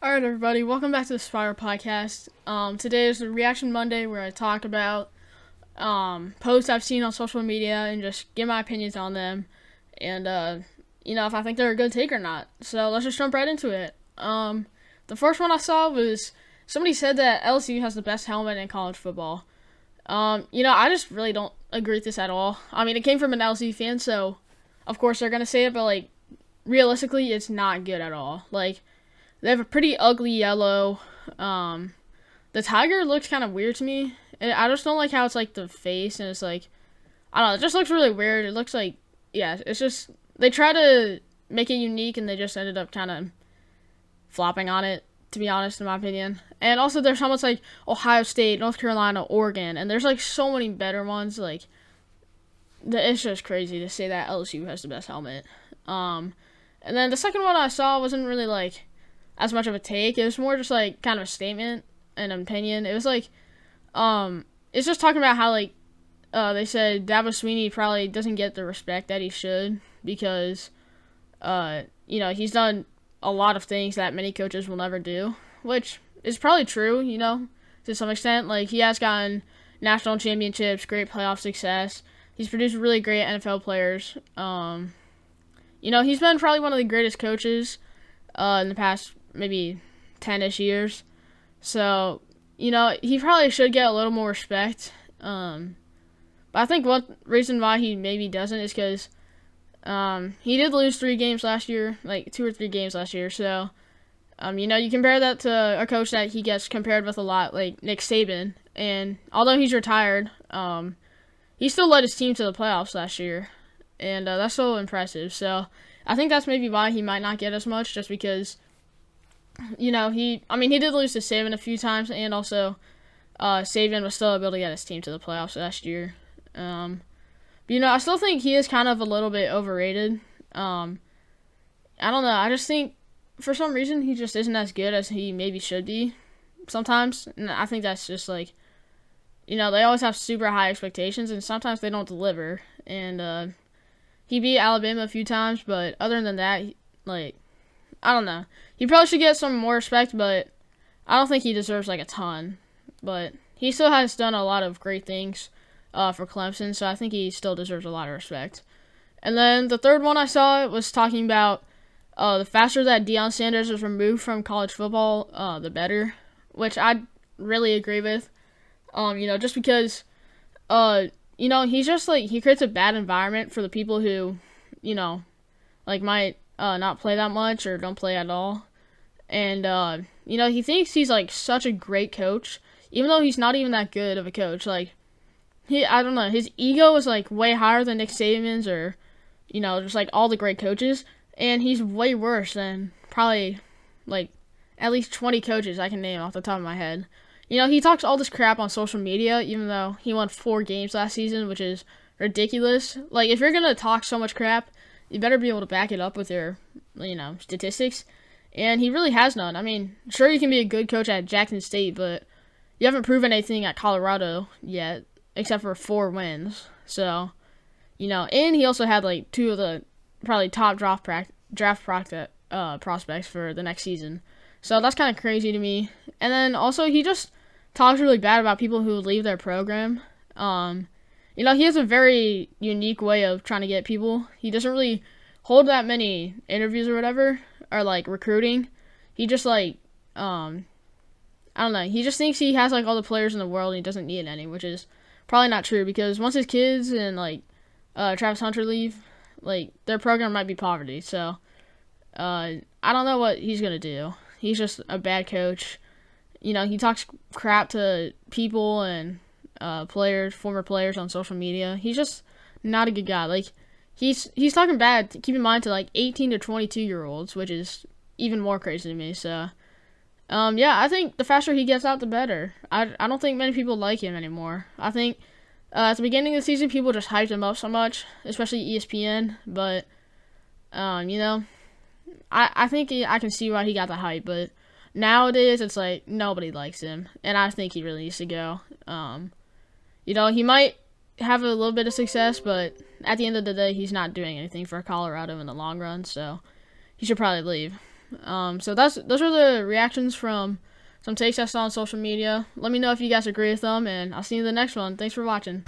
Alright, everybody, welcome back to the Spire Podcast. Today is the Reaction Monday where I talk about posts I've seen on social media and just give my opinions on them and, if I think they're a good take or not. So let's just jump right into it. The first one I saw was somebody said that LSU has the best helmet in college football. I just really don't agree with this at all. I mean, it came from an LSU fan, so of course they're going to say it, but, realistically, it's not good at all. They have a pretty ugly yellow. The tiger looks kind of weird to me. I just don't like how it's, the face, and it's, I don't know, it just looks really weird. It looks it's just, they try to make it unique, and they just ended up kind of flopping on it, to be honest, in my opinion. And also, there's helmets like Ohio State, North Carolina, Oregon, and there's, so many better ones, it's just crazy to say that LSU has the best helmet. And then the second one I saw wasn't really, as much of a take. It was more just kind of a statement and an opinion. It was it's just talking about how they said Dabo Swinney probably doesn't get the respect that he should because he's done a lot of things that many coaches will never do, which is probably true, to some extent. He has gotten national championships, great playoff success. He's produced really great NFL players. He's been probably one of the greatest coaches in the past maybe 10-ish years. So, he probably should get a little more respect. But I think one reason why he maybe doesn't is because he did lose 3 games last year, 2 or 3 games last year. So, you compare that to a coach that he gets compared with a lot, like Nick Saban. And although he's retired, he still led his team to the playoffs last year. And that's so impressive. So, I think that's maybe why he might not get as much, just because he did lose to Saban a few times, and also Saban was still able to get his team to the playoffs last year. I still think he is kind of a little bit overrated. I don't know. I just think for some reason he just isn't as good as he maybe should be sometimes. And I think that's just they always have super high expectations, and sometimes they don't deliver. And he beat Alabama a few times, but other than that, I don't know. He probably should get some more respect, but I don't think he deserves, a ton. But he still has done a lot of great things for Clemson, so I think he still deserves a lot of respect. And then the third one I saw was talking about the faster that Deion Sanders is removed from college football, the better, which I really agree with. Just because, he's just, he creates a bad environment for the people who, might not play that much or don't play at all. And, he thinks he's, such a great coach, even though he's not even that good of a coach. I don't know, his ego is, way higher than Nick Saban's or, just, all the great coaches. And he's way worse than probably, at least 20 coaches I can name off the top of my head. He talks all this crap on social media, even though he won 4 games last season, which is ridiculous. If you're going to talk so much crap, you better be able to back it up with your, statistics. And he really has none. I mean, sure, you can be a good coach at Jackson State, but you haven't proven anything at Colorado yet, except for 4 wins. So, and he also had, 2 of the probably top draft prospects for the next season. So that's kind of crazy to me. And then also he just talks really bad about people who leave their program. He has a very unique way of trying to get people. He doesn't really hold that many interviews or whatever, or recruiting. He just I don't know. He just thinks he has all the players in the world and he doesn't need any, which is probably not true because once his kids and Travis Hunter leave, their program might be poverty. So I don't know what he's gonna do. He's just a bad coach. He talks crap to people and former players on social media. He's just not a good guy. He's talking bad, keep in mind, to 18 to 22-year-olds, which is even more crazy to me. So, I think the faster he gets out, the better. I don't think many people like him anymore. I think at the beginning of the season, people just hyped him up so much, especially ESPN. But, I think I can see why he got the hype, but nowadays it's nobody likes him, and I think he really needs to go. He might have a little bit of success, but at the end of the day, he's not doing anything for Colorado in the long run, so he should probably leave. So those are the reactions from some takes I saw on social media. Let me know if you guys agree with them, and I'll see you in the next one. Thanks for watching.